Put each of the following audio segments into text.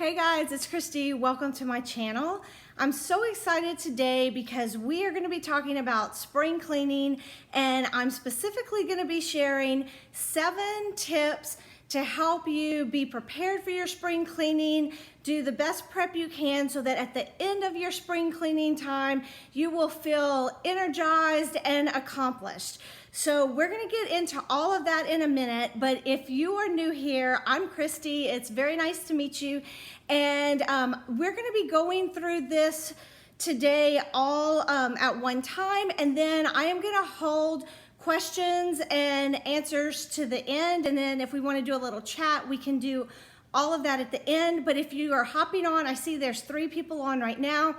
Hey guys, it's Christy. Welcome to my channel. I'm so excited today because we are going to be talking about spring cleaning, and I'm specifically going to be sharing 7 tips to help you be prepared for your spring cleaning, do the best prep you can so that at the end of your spring cleaning time, you will feel energized and accomplished. So we're gonna get into all of that in a minute, but if you are new here, I'm Christy. It's very nice to meet you. And we're gonna be going through this today all at one time, and then I am gonna hold questions and answers to the end, and then if we want to do a little chat, we can do all of that at the end. But if you are hopping on, I see there's 3 people on right now.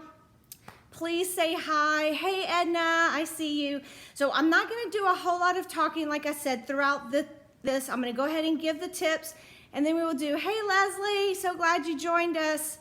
Please say hi. Hey Edna, I see you. So I'm not going to do a whole lot of talking, like I said, throughout this. I'm going to go ahead and give the tips, and then we will do, hey Leslie, so glad you joined us.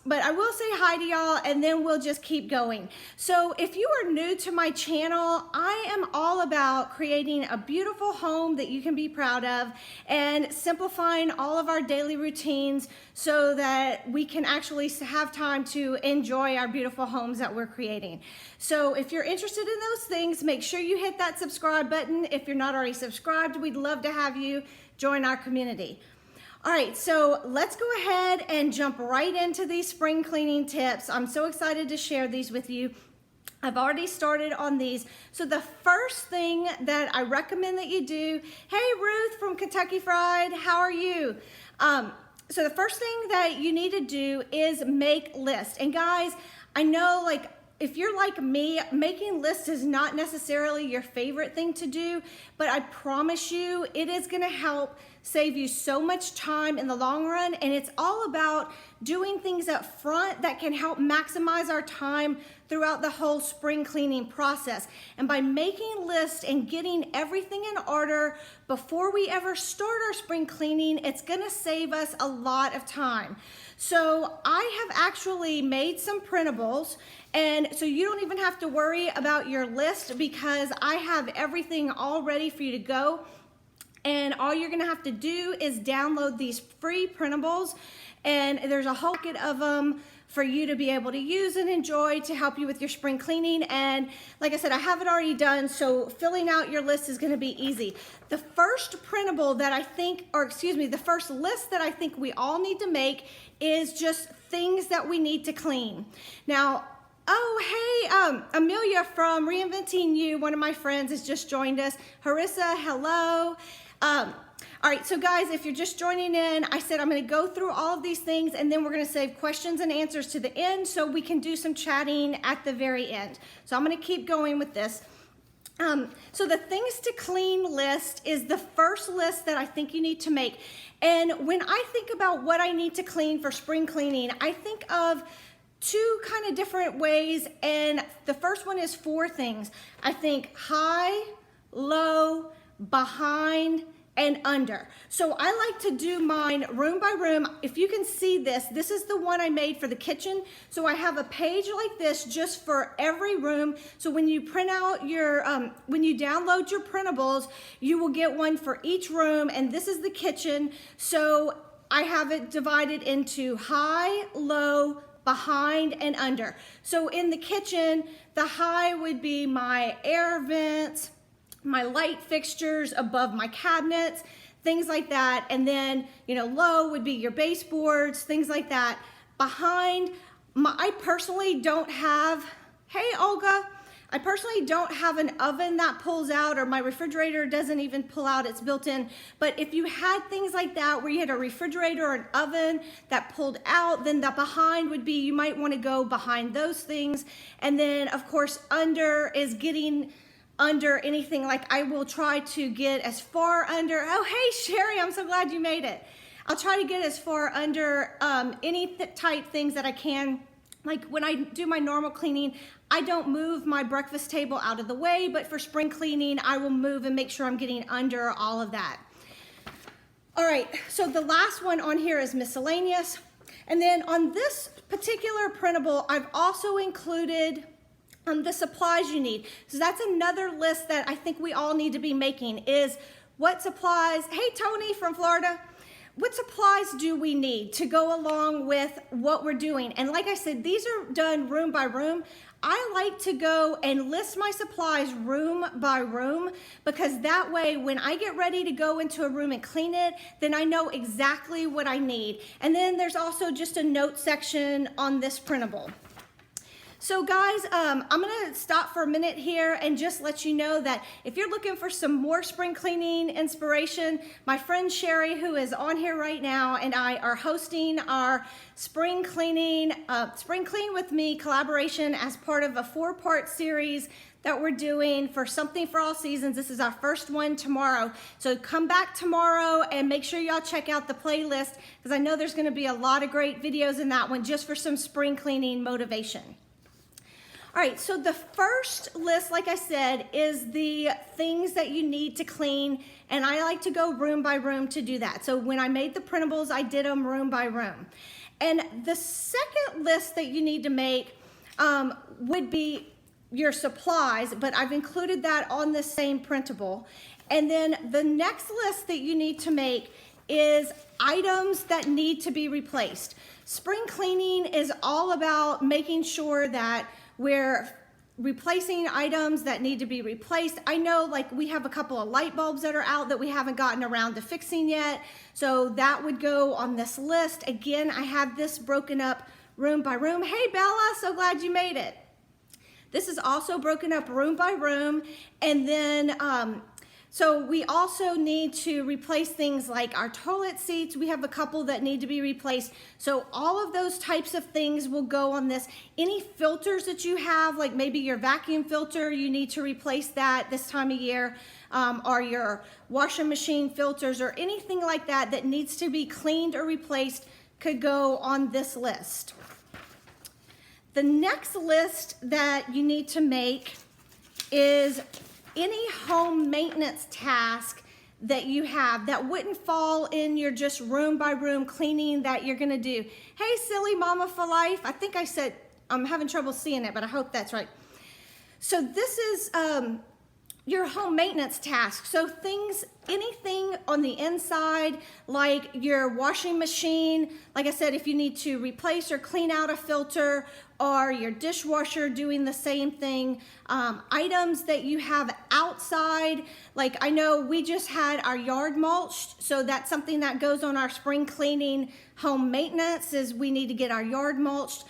But I will say hi to y'all, and then we'll just keep going. So if you are new to my channel, I am all about creating a beautiful home that you can be proud of and simplifying all of our daily routines so that we can actually have time to enjoy our beautiful homes that we're creating. So if you're interested in those things, make sure you hit that subscribe button. If you're not already subscribed, we'd love to have you join our community. All right, so let's go ahead and jump right into these spring cleaning tips. I'm so excited to share these with you. I've already started on these. So the first thing that I recommend that you do, hey Ruth from Kentucky Fried, how are you? So the first thing that you need to do is make lists. And guys, I know like if you're like me, making lists is not necessarily your favorite thing to do, but I promise you it is gonna help save you so much time in the long run, and it's all about doing things up front that can help maximize our time throughout the whole spring cleaning process. And by making lists and getting everything in order before we ever start our spring cleaning, it's gonna save us a lot of time. So I have actually made some printables, and so you don't even have to worry about your list because I have everything all ready for you to go. And all you're gonna have to do is download these free printables, and there's a whole bucket of them for you to be able to use and enjoy to help you with your spring cleaning. And like I said, I have it already done, so filling out your list is gonna be easy. The first printable that I think, or excuse me, the first list that I think we all need to make is just things that we need to clean. Now, oh, hey, Amelia from Reinventing You, one of my friends, has just joined us. Harissa, hello. All right, so guys, if you're just joining in, I said I'm going to go through all of these things, and then we're going to save questions and answers to the end so we can do some chatting at the very end. So I'm going to keep going with this. So the things to clean list is the first list that I think you need to make. And when I think about what I need to clean for spring cleaning, I think of 2 kind of different ways, and the first one is 4 things. I think high, low, behind, and under. So I like to do mine room by room. If you can see this, this is the one I made for the kitchen. So I have a page like this just for every room. So when you print out your, when you download your printables, you will get one for each room, and this is the kitchen. So I have it divided into high, low, behind, and under. So in the kitchen, the high would be my air vents, my light fixtures above my cabinets, things like that. And then, you know, low would be your baseboards, things like that. Behind, I personally don't have, hey Olga, I personally don't have an oven that pulls out, or my refrigerator doesn't even pull out, it's built in. But if you had things like that where you had a refrigerator or an oven that pulled out, then the behind would be, you might want to go behind those things. And then of course under is getting under anything, like I will try to get as far under, oh hey Sherry, I'm so glad you made it. I'll try to get as far under any type things that I can. Like when I do my normal cleaning, I don't move my breakfast table out of the way, but for spring cleaning, I will move and make sure I'm getting under all of that. All right, so the last one on here is miscellaneous. And then on this particular printable, I've also included the supplies you need. So that's another list that I think we all need to be making, is what supplies, hey Tony from Florida, what supplies do we need to go along with what we're doing? And like I said, these are done room by room. I like to go and list my supplies room by room, because that way when I get ready to go into a room and clean it, then I know exactly what I need. And then there's also just a note section on this printable. So guys, I'm gonna stop for a minute here and just let you know that if you're looking for some more spring cleaning inspiration, my friend Sherry, who is on here right now, and I are hosting our Spring Clean with Me collaboration as part of a 4-part series that we're doing for Something for All Seasons. This is our first one tomorrow. So come back tomorrow and make sure y'all check out the playlist, because I know there's gonna be a lot of great videos in that one just for some spring cleaning motivation. All right, so the first list, like I said, is the things that you need to clean, and I like to go room by room to do that. So when I made the printables, I did them room by room. And the second list that you need to make would be your supplies, but I've included that on the same printable. And then the next list that you need to make is items that need to be replaced. Spring cleaning is all about making sure that we're replacing items that need to be replaced. I know, like, we have a couple of light bulbs that are out that we haven't gotten around to fixing yet, so that would go on this list. Again, I have this broken up room by room. Hey Bella, so glad you made it. This is also broken up room by room. And then so we also need to replace things like our toilet seats. We have a couple that need to be replaced. So all of those types of things will go on this. Any filters that you have, like maybe your vacuum filter, you need to replace that this time of year, or your washing machine filters, or anything like that that needs to be cleaned or replaced could go on this list. The next list that you need to make is any home maintenance task that you have that wouldn't fall in your just room by room cleaning that you're gonna do. Hey, silly mama for life. I think I said, I'm having trouble seeing it, but I hope that's right. So this is your home maintenance task. So things, anything on the inside, like your washing machine, like I said, if you need to replace or clean out a filter, or your dishwasher doing the same thing, items that you have outside, like I know we just had our yard mulched, so that's something that goes on our spring cleaning home maintenance, is we need to get our yard mulched.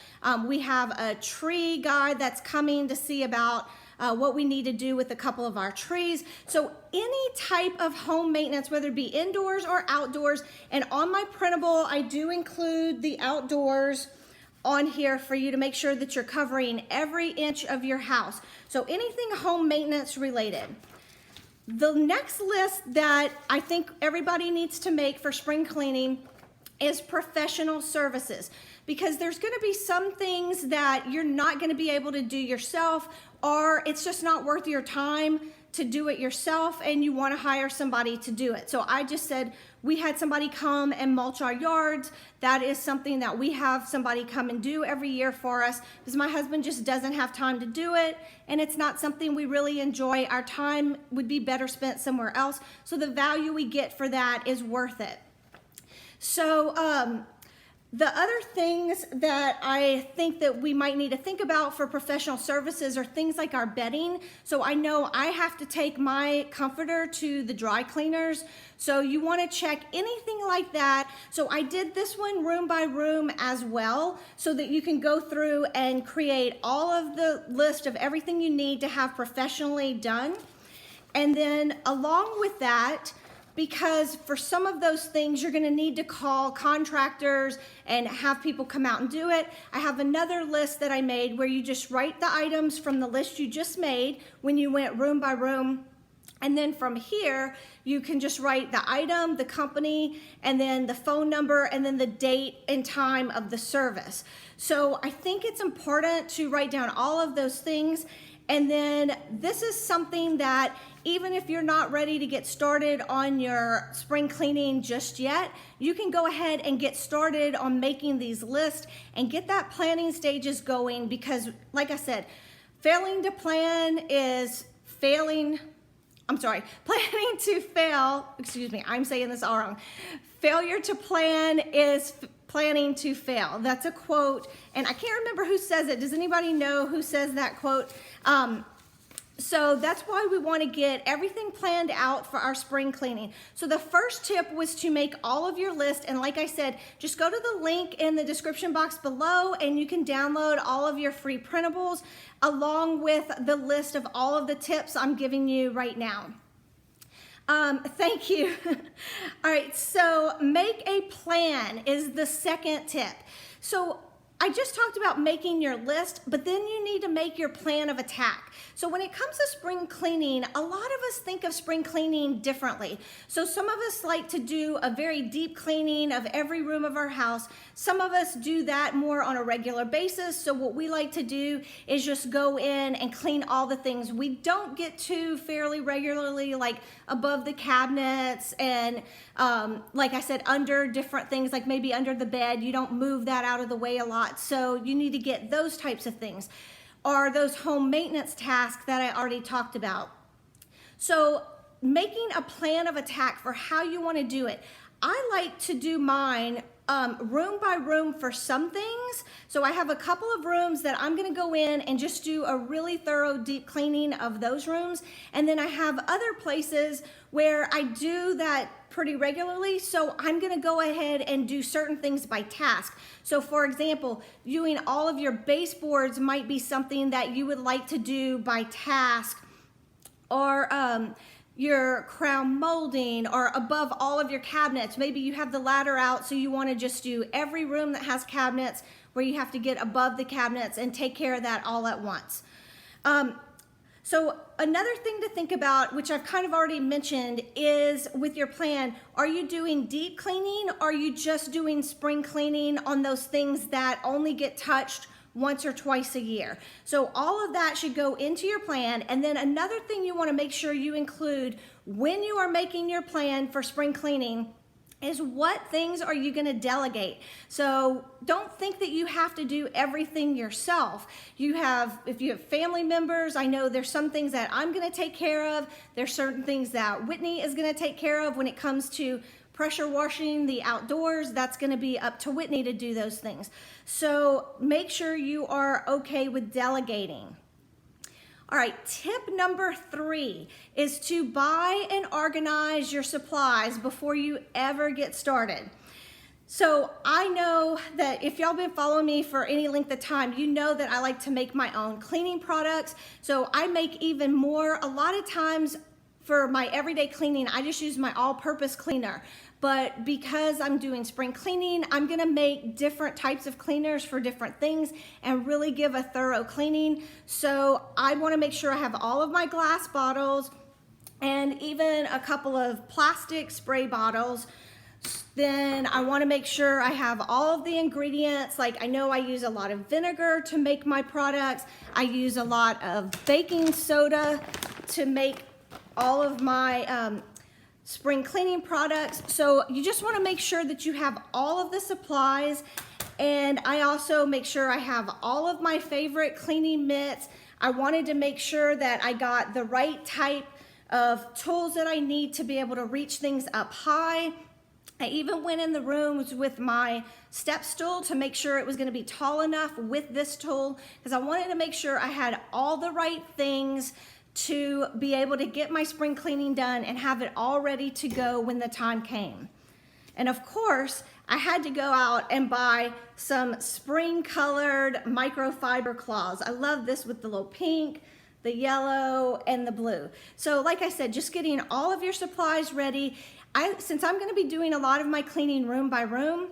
We have a tree guy that's coming to see about what we need to do with a couple of our trees. So any type of home maintenance, whether it be indoors or outdoors, and on my printable, I do include the outdoors on here for you to make sure that you're covering every inch of your house. So anything home maintenance related. The next list that I think everybody needs to make for spring cleaning is professional services, because there's gonna be some things that you're not gonna be able to do yourself, or it's just not worth your time to do it yourself and you wanna hire somebody to do it. So I just said, we had somebody come and mulch our yards. That is something that we have somebody come and do every year for us, because my husband just doesn't have time to do it, and it's not something we really enjoy. Our time would be better spent somewhere else, so the value we get for that is worth it. So the other things that I think that we might need to think about for professional services are things like our bedding. So I know I have to take my comforter to the dry cleaners, so you want to check anything like that. So I did this one room by room as well, so that you can go through and create all of the list of everything you need to have professionally done. And then along with that, because for some of those things you're gonna need to call contractors and have people come out and do it, I have another list that I made where you just write the items from the list you just made when you went room by room. And then from here, you can just write the item, the company, and then the phone number, and then the date and time of the service. So I think it's important to write down all of those things. And then this is something that even if you're not ready to get started on your spring cleaning just yet, you can go ahead and get started on making these lists and get that planning stages going, because like I said, failing to plan is failing I'm sorry, planning to fail, excuse me, I'm saying this all wrong. Failure to plan is planning to fail. That's a quote, and I can't remember who says it. Does anybody know who says that quote? So that's why we want to get everything planned out for our spring cleaning. So the first tip was to make all of your list, and like I said, just go to the link in the description box below and you can download all of your free printables along with the list of all of the tips I'm giving you right now. Thank you. All right, so make a plan is the second tip. So I just talked about making your list, but then you need to make your plan of attack. So when it comes to spring cleaning, a lot of us think of spring cleaning differently. So some of us like to do a very deep cleaning of every room of our house. Some of us do that more on a regular basis. So what we like to do is just go in and clean all the things we don't get to fairly regularly, like above the cabinets and like I said, under different things, like maybe under the bed. You don't move that out of the way a lot. So you need to get those types of things, or those home maintenance tasks that I already talked about. So making a plan of attack for how you want to do it. I like to do mine room by room for some things. So I have a couple of rooms that I'm going to go in and just do a really thorough deep cleaning of those rooms. And then I have other places where I do that pretty regularly. So I'm going to go ahead and do certain things by task. So for example, doing all of your baseboards might be something that you would like to do by task, or your crown molding, or above all of your cabinets. Maybe you have the ladder out, so you want to just do every room that has cabinets where you have to get above the cabinets and take care of that all at once. So another thing to think about, which I've kind of already mentioned, is with your plan, are you doing deep cleaning, or are you just doing spring cleaning on those things that only get touched once or twice a year? So all of that should go into your plan. And then another thing you want to make sure you include when you are making your plan for spring cleaning is what things are you going to delegate. So don't think that you have to do everything yourself. If you have family members, I know there's some things that I'm going to take care of. There's certain things that Whitney is going to take care of when it comes to pressure washing the outdoors. That's going to be up to Whitney to do those things. So make sure you are okay with delegating. All right, tip number 3 is to buy and organize your supplies before you ever get started. So I know that if y'all been following me for any length of time, you know that I like to make my own cleaning products. So I make even more. A lot of times for my everyday cleaning, I just use my all-purpose cleaner. But because I'm doing spring cleaning, I'm gonna make different types of cleaners for different things and really give a thorough cleaning. So I wanna make sure I have all of my glass bottles and even a couple of plastic spray bottles. Then I wanna make sure I have all of the ingredients. Like I know I use a lot of vinegar to make my products. I use a lot of baking soda to make all of my spring cleaning products. So you just want to make sure that you have all of the supplies. And I also make sure I have all of my favorite cleaning mitts. I wanted to make sure that I got the right type of tools that I need to be able to reach things up high. I even went in the rooms with my step stool to make sure it was going to be tall enough with this tool, because I wanted to make sure I had all the right things to be able to get my spring cleaning done and have it all ready to go when the time came. And of course, I had to go out and buy some spring colored microfiber cloths. I love this with the little pink, the yellow, and the blue. So like I said, just getting all of your supplies ready. Since I'm gonna be doing a lot of my cleaning room by room,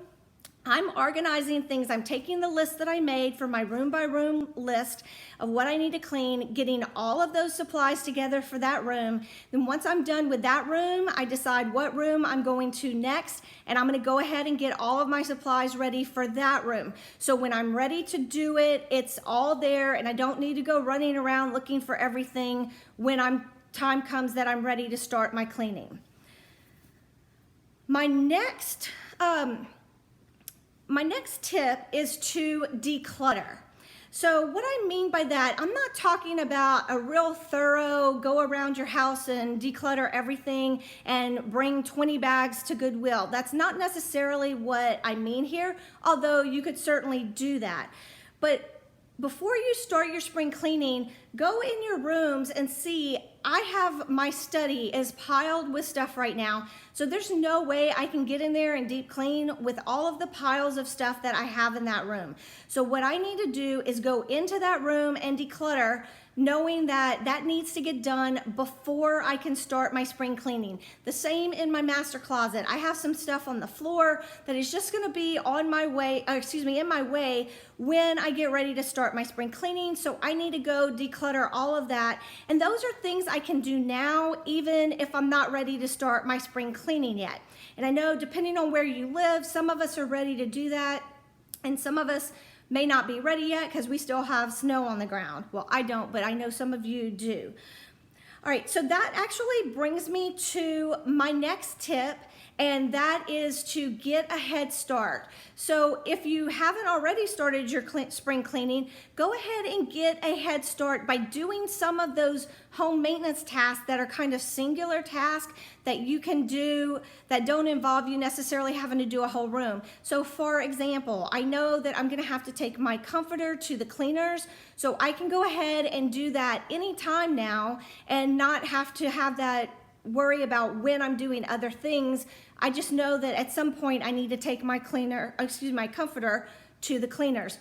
I'm organizing things. I'm taking the list that I made for my room by room list of what I need to clean, getting all of those supplies together for that room. Then once I'm done with that room, I decide what room I'm going to next, and I'm gonna go ahead and get all of my supplies ready for that room. So when I'm ready to do it, it's all there, and I don't need to go running around looking for everything when time comes that I'm ready to start my cleaning. My next tip is to declutter. So what I mean by that, I'm not talking about a real thorough go around your house and declutter everything and bring 20 bags to Goodwill. That's not necessarily what I mean here, although you could certainly do that. But before you start your spring cleaning, go in your rooms and see, I have my study is piled with stuff right now. So there's no way I can get in there and deep clean with all of the piles of stuff that I have in that room. So what I need to do is go into that room and declutter, knowing that that needs to get done before I can start my spring cleaning. The same in my master closet. I have some stuff on the floor that is just gonna be on my way, in my way when I get ready to start my spring cleaning. So I need to go declutter all of that. And those are things I can do now, even if I'm not ready to start my spring cleaning yet. And I know depending on where you live, some of us are ready to do that, and some of us may not be ready yet because we still have snow on the ground. Well, I don't, but I know some of you do. All right, so that actually brings me to my next tip, and that is to get a head start. So if you haven't already started your spring cleaning, go ahead and get a head start by doing some of those home maintenance tasks that are kind of singular tasks that you can do that don't involve you necessarily having to do a whole room. So for example, I know that I'm gonna have to take my comforter to the cleaners, so I can go ahead and do that anytime now and not have to have that worry about when I'm doing other things. I just know that at some point I need to take my comforter to the cleaners.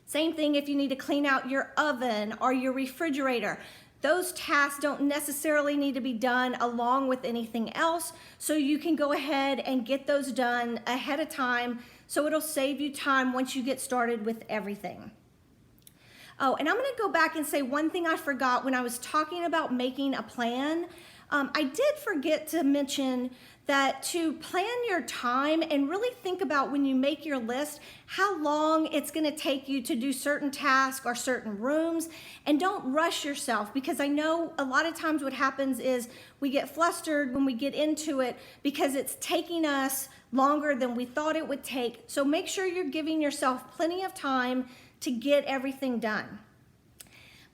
Same thing if you need to clean out your oven or your refrigerator. Those tasks don't necessarily need to be done along with anything else, so you can go ahead and get those done ahead of time, so it'll save you time once you get started with everything. Oh, and I'm gonna go back and say one thing I forgot when I was talking about making a plan. I did forget to mention that to plan your time and really think about when you make your list, how long it's gonna take you to do certain tasks or certain rooms, and don't rush yourself, because I know a lot of times what happens is we get flustered when we get into it because it's taking us longer than we thought it would take. So make sure you're giving yourself plenty of time to get everything done.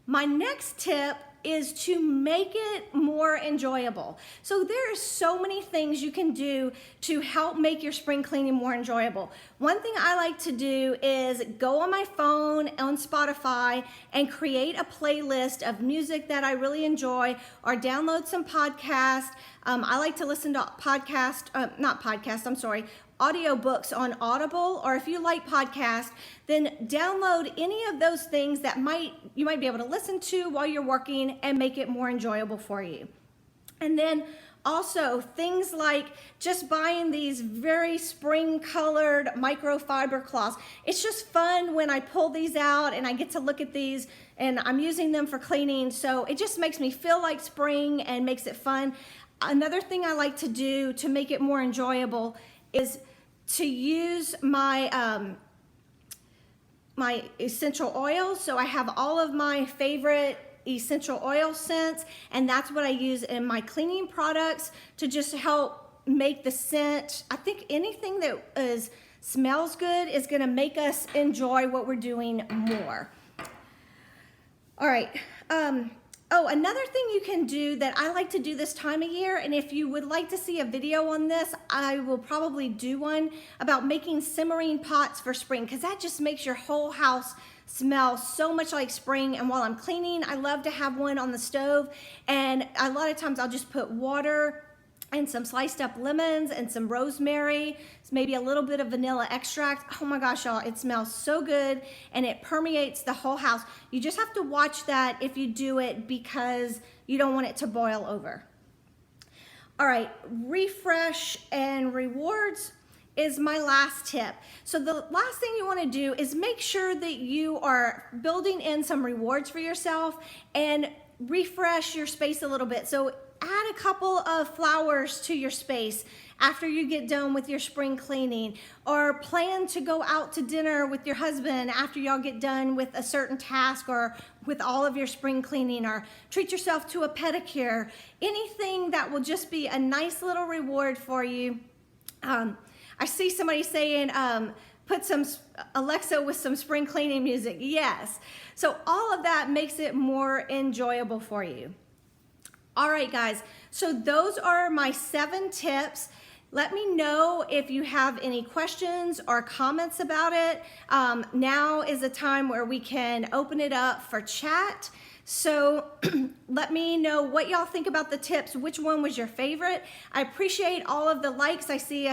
My next tip is to make it more enjoyable. So there are so many things you can do to help make your spring cleaning more enjoyable. One thing I like to do is go on my phone on Spotify and create a playlist of music that I really enjoy, or download some podcasts. I like to listen to audiobooks on Audible, or if you like podcasts, then download any of those things that you might be able to listen to while you're working and make it more enjoyable for you. And then also things like just buying these very spring colored microfiber cloths. It's just fun when I pull these out and I get to look at these, and I'm using them for cleaning, so it just makes me feel like spring and makes it fun. Another thing I like to do to make it more enjoyable is to use my my essential oils. So I have all of my favorite essential oil scents, and that's what I use in my cleaning products to just help make the scent. I think anything that smells good is gonna make us enjoy what we're doing more. All right. Oh, another thing you can do that I like to do this time of year, and if you would like to see a video on this, I will probably do one about making simmering pots for spring, because that just makes your whole house smell so much like spring. And while I'm cleaning, I love to have one on the stove, and a lot of times I'll just put water and some sliced up lemons and some rosemary, maybe a little bit of vanilla extract. Oh my gosh, y'all, it smells so good and it permeates the whole house. You just have to watch that if you do it, because you don't want it to boil over. All right, refresh and rewards is my last tip. So the last thing you want to do is make sure that you are building in some rewards for yourself and refresh your space a little bit. So add a couple of flowers to your space after you get done with your spring cleaning, or plan to go out to dinner with your husband after y'all get done with a certain task or with all of your spring cleaning, or treat yourself to a pedicure. Anything that will just be a nice little reward for you. I see somebody saying put some Alexa with some spring cleaning music. Yes. So all of that makes it more enjoyable for you. All right, guys. So those are my 7 tips. Let me know if you have any questions or comments about it. Now is the time where we can open it up for chat. So let me know what y'all think about the tips. Which one was your favorite? I appreciate all of the likes. I see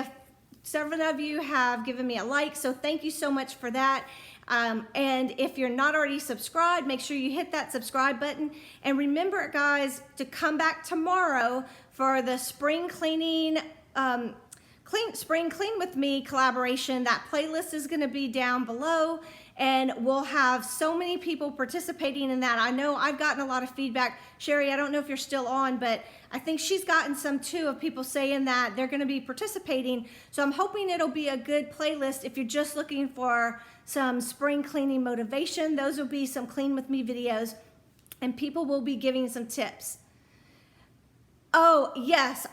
several of you have given me a like, so thank you so much for that. And if you're not already subscribed, make sure you hit that subscribe button. And remember, guys, to come back tomorrow for the spring cleaning, Spring Clean With Me collaboration. That playlist is going to be down below, and we'll have so many people participating in that. I know I've gotten a lot of feedback. Sherry, I don't know if you're still on, but I think she's gotten some too of people saying that they're going to be participating. So I'm hoping it'll be a good playlist. If you're just looking for some spring cleaning motivation, those will be some Clean With Me videos, and people will be giving some tips. Oh, yes.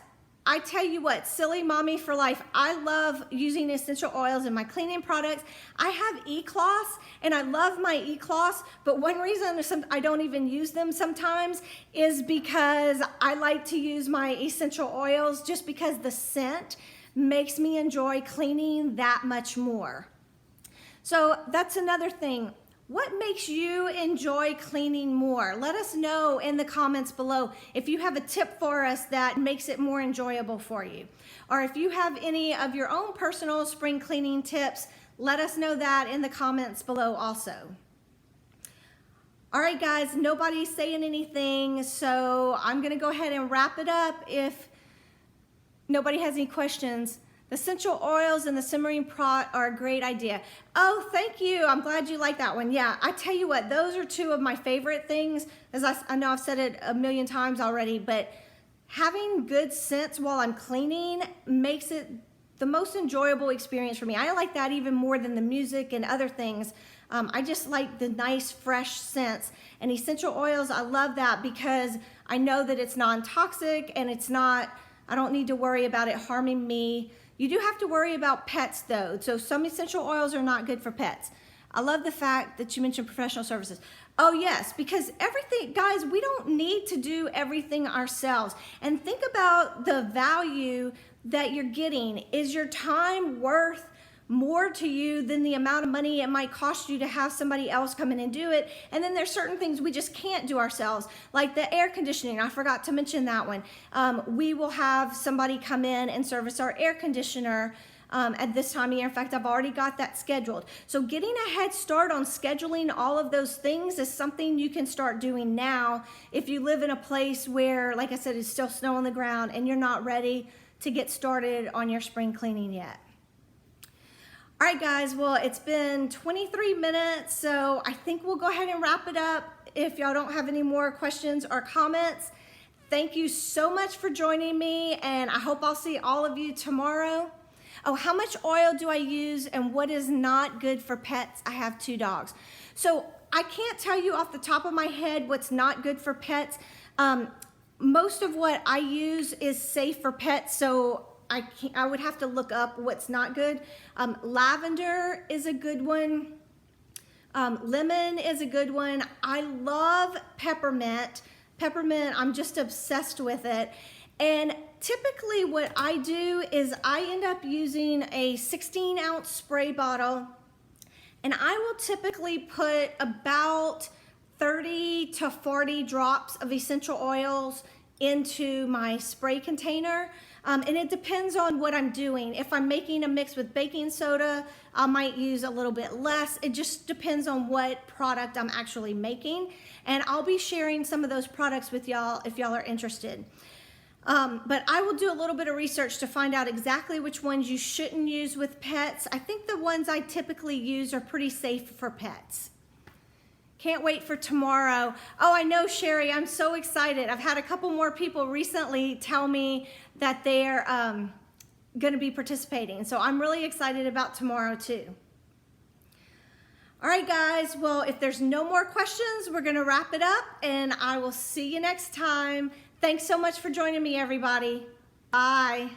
I tell you what, silly mommy for life, I love using essential oils in my cleaning products. I have e-cloths and I love my e-cloths, but one reason I don't even use them sometimes is because I like to use my essential oils just because the scent makes me enjoy cleaning that much more. So that's another thing. What makes you enjoy cleaning more? Let us know in the comments below if you have a tip for us that makes it more enjoyable for you. Or if you have any of your own personal spring cleaning tips, let us know that in the comments below also. All right, guys, nobody's saying anything, so I'm gonna go ahead and wrap it up if nobody has any questions. The essential oils and the simmering pot are a great idea. Oh, thank you. I'm glad you like that one. Yeah, I tell you what, those are 2 of my favorite things. As I know I've said it a million times already, but having good scents while I'm cleaning makes it the most enjoyable experience for me. I like that even more than the music and other things. I just like the nice, fresh scents. And essential oils, I love that because I know that it's non-toxic and I don't need to worry about it harming me. You do have to worry about pets though, so some essential oils are not good for pets. I love the fact that you mentioned professional services. Oh yes, because everything, guys, we don't need to do everything ourselves. And think about the value that you're getting. Is your time worth more to you than the amount of money it might cost you to have somebody else come in and do it? And then there's certain things we just can't do ourselves, like the air conditioning. I forgot to mention that one. We will have somebody come in and service our air conditioner at this time of year. In fact, I've already got that scheduled. So getting a head start on scheduling all of those things is something you can start doing now if you live in a place where, like I said, it's still snow on the ground and you're not ready to get started on your spring cleaning yet. All right, guys, well, it's been 23 minutes, so I think we'll go ahead and wrap it up. If y'all don't have any more questions or comments, thank you so much for joining me, and I hope I'll see all of you tomorrow. Oh, how much oil do I use and what is not good for pets? I have 2 dogs. So I can't tell you off the top of my head what's not good for pets. Most of what I use is safe for pets, so I would have to look up what's not good. Lavender is a good one. Lemon is a good one. I love peppermint. Peppermint, I'm just obsessed with it. And typically what I do is I end up using a 16-ounce spray bottle, and I will typically put about 30 to 40 drops of essential oils into my spray container. And it depends on what I'm doing. If I'm making a mix with baking soda, I might use a little bit less. It just depends on what product I'm actually making. And I'll be sharing some of those products with y'all if y'all are interested. But I will do a little bit of research to find out exactly which ones you shouldn't use with pets. I think the ones I typically use are pretty safe for pets. Can't wait for tomorrow. Oh, I know, Sherry, I'm so excited. I've had a couple more people recently tell me that they're gonna be participating. So I'm really excited about tomorrow too. All right, guys, well, if there's no more questions, we're gonna wrap it up and I will see you next time. Thanks so much for joining me, everybody. Bye.